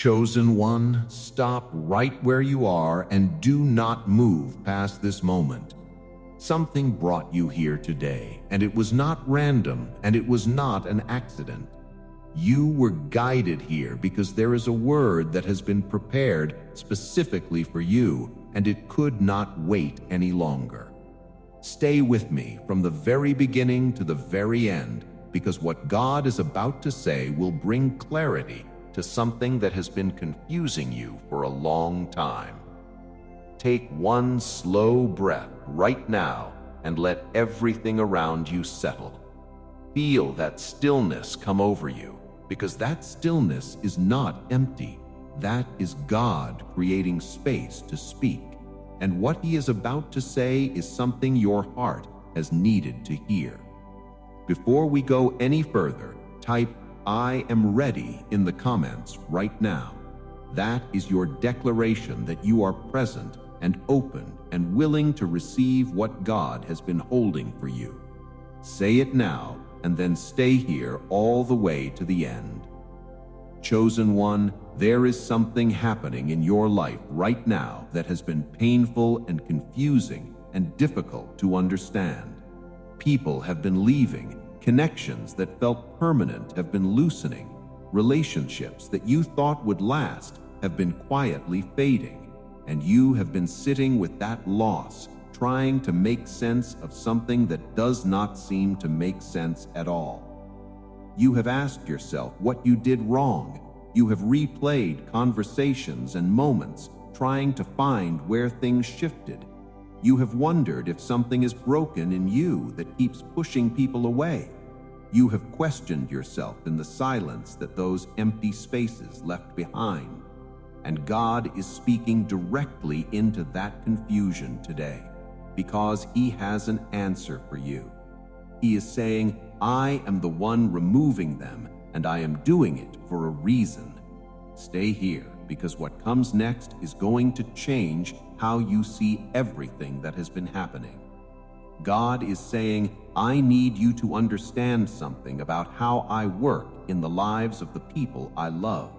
Chosen one, stop right where you are and do not move past this moment. Something brought you here today, and it was not random, and it was not an accident. You were guided here because there is a word that has been prepared specifically for you, and it could not wait any longer. Stay with me from the very beginning to the very end, because what God is about to say will bring clarity to something that has been confusing you for a long time. Take one slow breath right now and let everything around you settle. Feel that stillness come over you, because that stillness is not empty. That is God creating space to speak. And what He is about to say is something your heart has needed to hear. Before we go any further, type "I am ready" in the comments right now. That is your declaration that you are present and open and willing to receive what God has been holding for you. Say it now and then stay here all the way to the end. Chosen one, there is something happening in your life right now that has been painful and confusing and difficult to understand. People have been leaving. Connections that felt permanent have been loosening. Relationships that you thought would last have been quietly fading. And you have been sitting with that loss, trying to make sense of something that does not seem to make sense at all. You have asked yourself what you did wrong. You have replayed conversations and moments, trying to find where things shifted. You have wondered if something is broken in you that keeps pushing people away. You have questioned yourself in the silence that those empty spaces left behind. And God is speaking directly into that confusion today, because He has an answer for you. He is saying, "I am the one removing them, and I am doing it for a reason." Stay here, because what comes next is going to change how you see everything that has been happening. God is saying, "I need you to understand something about how I work in the lives of the people I love.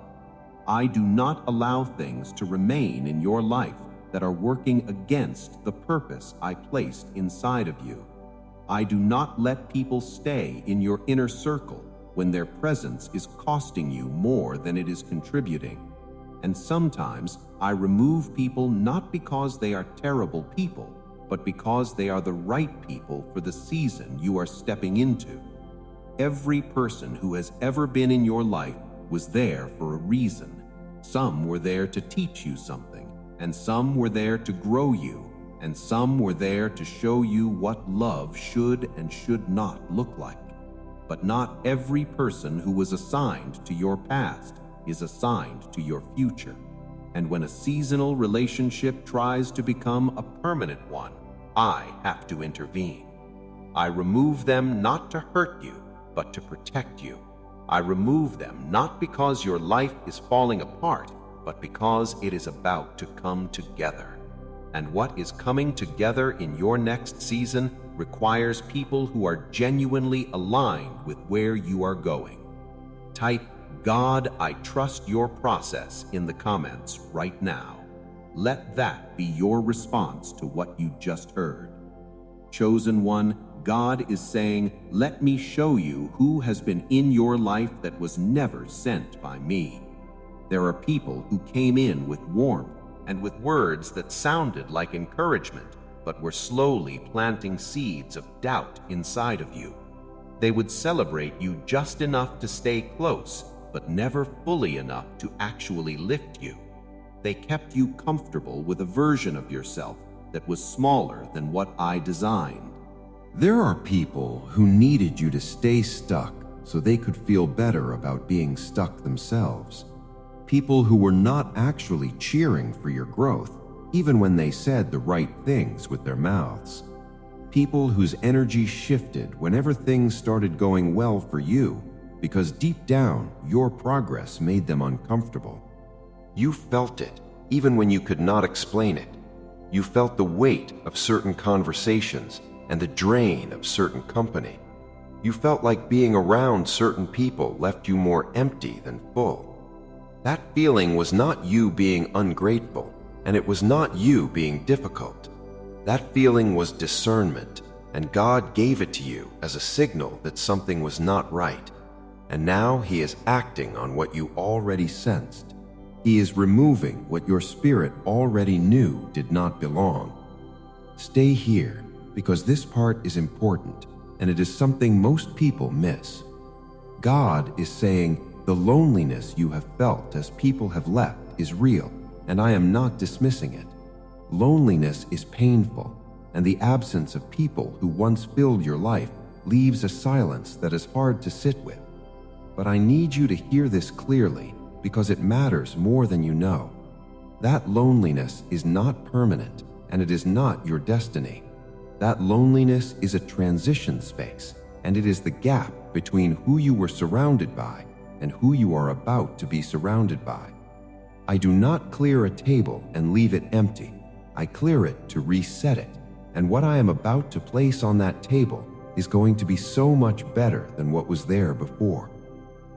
I do not allow things to remain in your life that are working against the purpose I placed inside of you. I do not let people stay in your inner circle when their presence is costing you more than it is contributing. And sometimes I remove people not because they are terrible people, but because they are the right people for the season you are stepping into. Every person who has ever been in your life was there for a reason. Some were there to teach you something, and some were there to grow you, and some were there to show you what love should and should not look like. But not every person who was assigned to your past is assigned to your future. And when a seasonal relationship tries to become a permanent one, I have to intervene. I remove them not to hurt you, but to protect you. I remove them not because your life is falling apart, but because it is about to come together. And what is coming together in your next season requires people who are genuinely aligned with where you are going. Type "God, I trust your process" in the comments right now. Let that be your response to what you just heard. Chosen one, God is saying, "Let me show you who has been in your life that was never sent by me." There are people who came in with warmth and with words that sounded like encouragement, but were slowly planting seeds of doubt inside of you. They would celebrate you just enough to stay close, but never fully enough to actually lift you. They kept you comfortable with a version of yourself that was smaller than what I designed. There are people who needed you to stay stuck so they could feel better about being stuck themselves. People who were not actually cheering for your growth, even when they said the right things with their mouths. People whose energy shifted whenever things started going well for you, because deep down, your progress made them uncomfortable. You felt it, even when you could not explain it. You felt the weight of certain conversations and the drain of certain company. You felt like being around certain people left you more empty than full. That feeling was not you being ungrateful, and it was not you being difficult. That feeling was discernment, and God gave it to you as a signal that something was not right. And now He is acting on what you already sensed. He is removing what your spirit already knew did not belong. Stay here, because this part is important, and it is something most people miss. God is saying, the loneliness you have felt as people have left is real, and I am not dismissing it. Loneliness is painful, and the absence of people who once filled your life leaves a silence that is hard to sit with. But I need you to hear this clearly, because it matters more than you know. That loneliness is not permanent, and it is not your destiny. That loneliness is a transition space, and it is the gap between who you were surrounded by and who you are about to be surrounded by. I do not clear a table and leave it empty. I clear it to reset it, and what I am about to place on that table is going to be so much better than what was there before.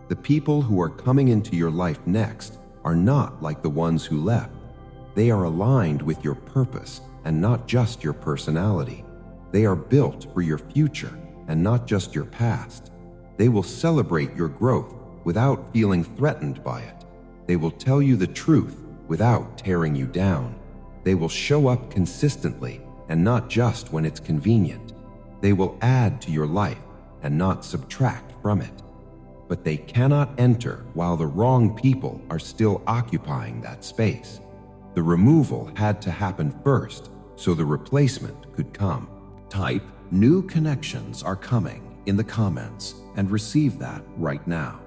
The people who are coming into your life next are not like the ones who left. They are aligned with your purpose and not just your personality. They are built for your future and not just your past. They will celebrate your growth without feeling threatened by it. They will tell you the truth without tearing you down. They will show up consistently and not just when it's convenient. They will add to your life and not subtract from it. But they cannot enter while the wrong people are still occupying that space. The removal had to happen first so the replacement could come. Type "New connections are coming" in the comments and receive that right now.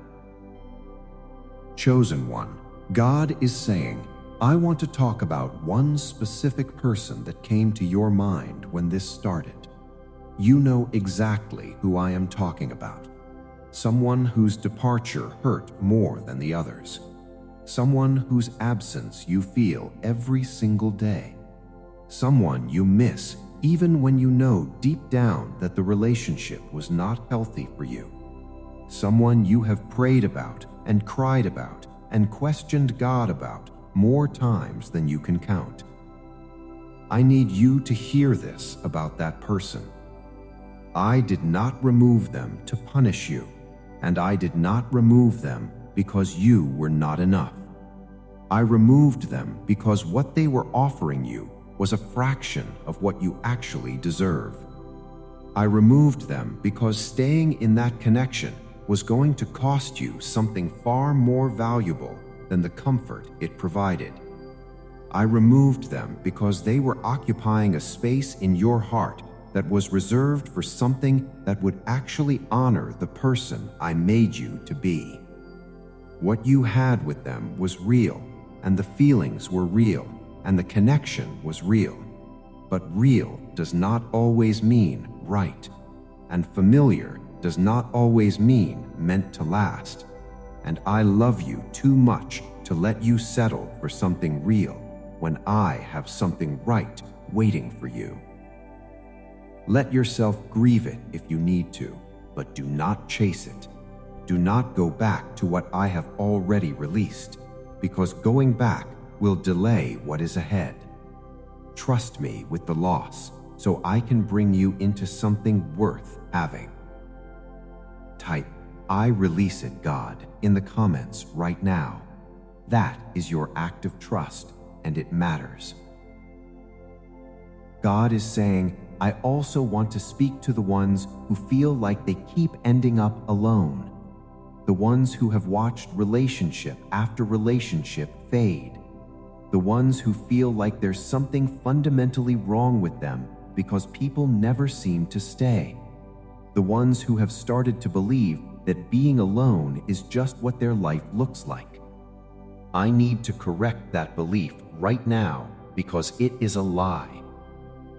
Chosen one, God is saying, I want to talk about one specific person that came to your mind when this started. You know exactly who I am talking about. Someone whose departure hurt more than the others. Someone whose absence you feel every single day. Someone you miss even when you know deep down that the relationship was not healthy for you. Someone you have prayed about and cried about and questioned God about more times than you can count. I need you to hear this about that person. I did not remove them to punish you, and I did not remove them because you were not enough. I removed them because what they were offering you was a fraction of what you actually deserve. I removed them because staying in that connection was going to cost you something far more valuable than the comfort it provided. I removed them because they were occupying a space in your heart that was reserved for something that would actually honor the person I made you to be. What you had with them was real, and the feelings were real, and the connection was real. But real does not always mean right, and familiar does not always mean meant to last. And I love you too much to let you settle for something real when I have something right waiting for you. Let yourself grieve it if you need to, but do not chase it. Do not go back to what I have already released, because going back will delay what is ahead. Trust me with the loss, so I can bring you into something worth having. Type, I release it, God, in the comments right now. That is your act of trust, and it matters. God is saying, I also want to speak to the ones who feel like they keep ending up alone. The ones who have watched relationship after relationship fade. The ones who feel like there's something fundamentally wrong with them because people never seem to stay. The ones who have started to believe that being alone is just what their life looks like. I need to correct that belief right now because it is a lie.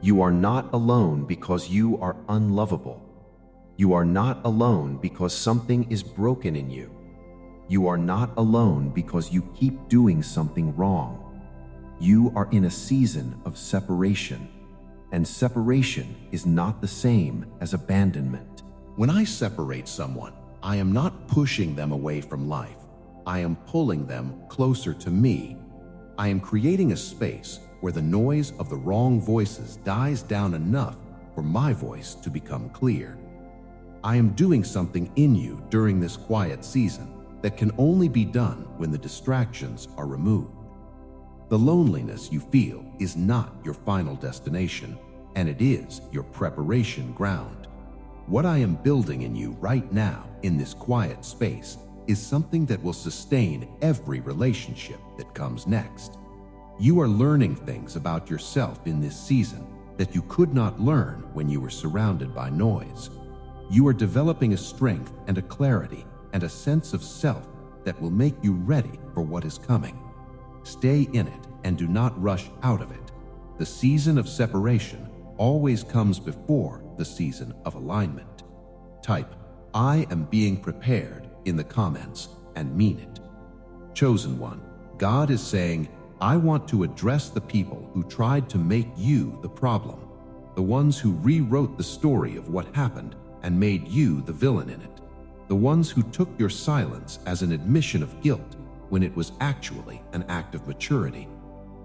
You are not alone because you are unlovable. You are not alone because something is broken in you. You are not alone because you keep doing something wrong. You are in a season of separation, and separation is not the same as abandonment. When I separate someone, I am not pushing them away from life. I am pulling them closer to me. I am creating a space where the noise of the wrong voices dies down enough for my voice to become clear. I am doing something in you during this quiet season that can only be done when the distractions are removed. The loneliness you feel is not your final destination, and it is your preparation ground. What I am building in you right now in this quiet space is something that will sustain every relationship that comes next. You are learning things about yourself in this season that you could not learn when you were surrounded by noise. You are developing a strength and a clarity and a sense of self that will make you ready for what is coming. Stay in it and do not rush out of it. The season of separation always comes before the season of alignment. Type, "I am being prepared" in the comments and mean it. Chosen one, God is saying, I want to address the people who tried to make you the problem, the ones who rewrote the story of what happened and made you the villain in it, the ones who took your silence as an admission of guilt when it was actually an act of maturity,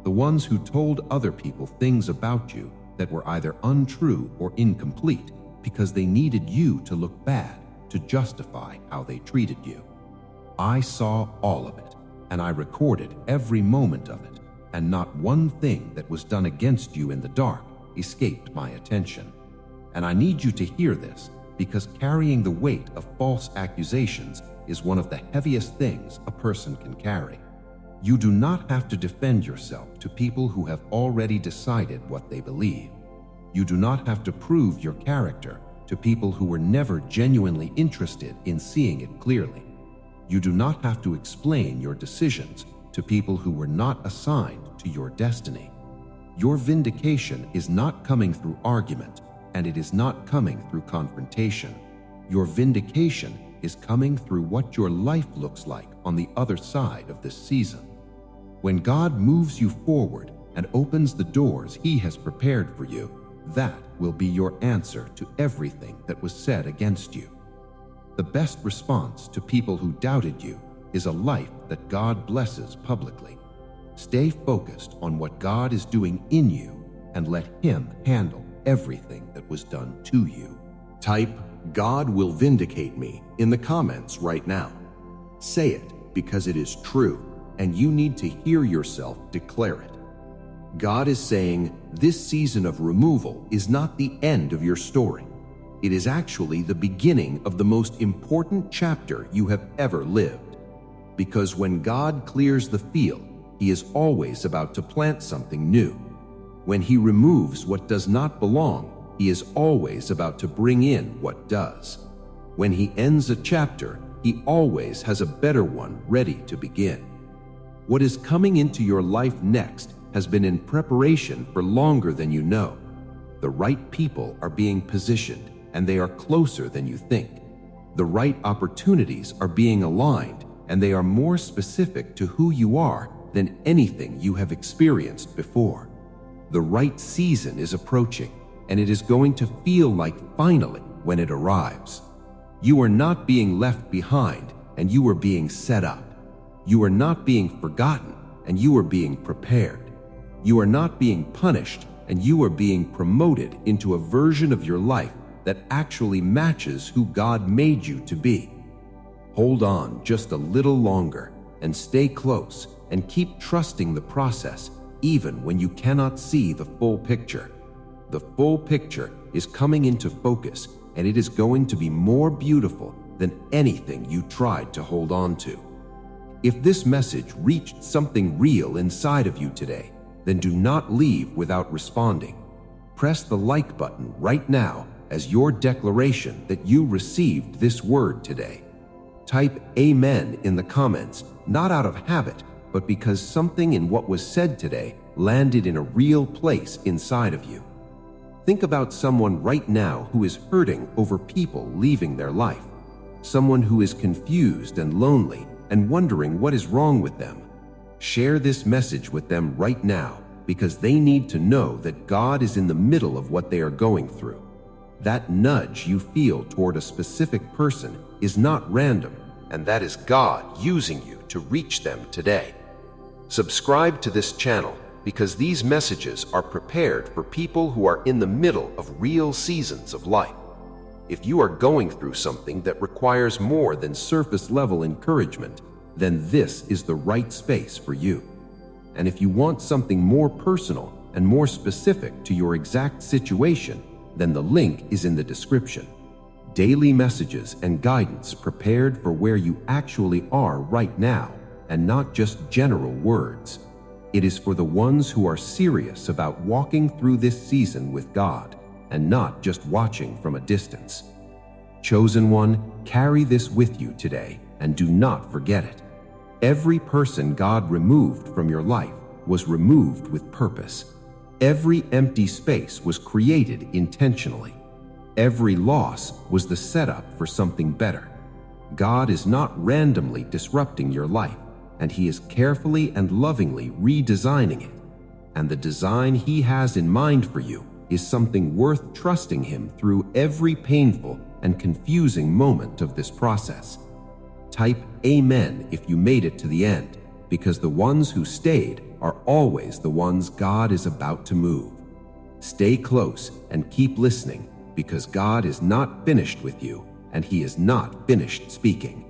the ones who told other people things about you that were either untrue or incomplete because they needed you to look bad to justify how they treated you. I saw all of it, and I recorded every moment of it, and not one thing that was done against you in the dark escaped my attention. And I need you to hear this, because carrying the weight of false accusations is one of the heaviest things a person can carry. You do not have to defend yourself to people who have already decided what they believe. You do not have to prove your character to people who were never genuinely interested in seeing it clearly. You do not have to explain your decisions to people who were not assigned to your destiny. Your vindication is not coming through argument, and it is not coming through confrontation. Your vindication is coming through what your life looks like on the other side of this season. When God moves you forward and opens the doors He has prepared for you, that will be your answer to everything that was said against you. The best response to people who doubted you is a life that God blesses publicly. Stay focused on what God is doing in you and let Him handle everything that was done to you. Type, "God will vindicate me" in the comments right now. Say it because it is true, and you need to hear yourself declare it. God is saying this season of removal is not the end of your story. It is actually the beginning of the most important chapter you have ever lived. Because when God clears the field, He is always about to plant something new. When He removes what does not belong, He is always about to bring in what does. When He ends a chapter, He always has a better one ready to begin. What is coming into your life next has been in preparation for longer than you know. The right people are being positioned, and they are closer than you think. The right opportunities are being aligned, and they are more specific to who you are than anything you have experienced before. The right season is approaching, and it is going to feel like finally when it arrives. You are not being left behind, and you are being set up. You are not being forgotten, and you are being prepared. You are not being punished, and you are being promoted into a version of your life that actually matches who God made you to be. Hold on just a little longer and stay close and keep trusting the process even when you cannot see the full picture. The full picture is coming into focus, and it is going to be more beautiful than anything you tried to hold on to. If this message reached something real inside of you today, then do not leave without responding. Press the like button right now as your declaration that you received this word today. Type Amen in the comments, not out of habit, but because something in what was said today landed in a real place inside of you. Think about someone right now who is hurting over people leaving their life, someone who is confused and lonely and wondering what is wrong with them. Share this message with them right now because they need to know that God is in the middle of what they are going through. That nudge you feel toward a specific person is not random. and that is God using you to reach them today. Subscribe to this channel because these messages are prepared for people who are in the middle of real seasons of life. If you are going through something that requires more than surface-level encouragement, then this is the right space for you. And if you want something more personal and more specific to your exact situation, then the link is in the description. Daily messages and guidance prepared for where you actually are right now, and not just general words. It is for the ones who are serious about walking through this season with God, and not just watching from a distance. Chosen one, carry this with you today, and do not forget it. Every person God removed from your life was removed with purpose. Every empty space was created intentionally. Every loss was the setup for something better. God is not randomly disrupting your life, and He is carefully and lovingly redesigning it. And the design He has in mind for you is something worth trusting Him through every painful and confusing moment of this process. Type Amen if you made it to the end, because the ones who stayed are always the ones God is about to move. Stay close and keep listening, because God is not finished with you, and He is not finished speaking.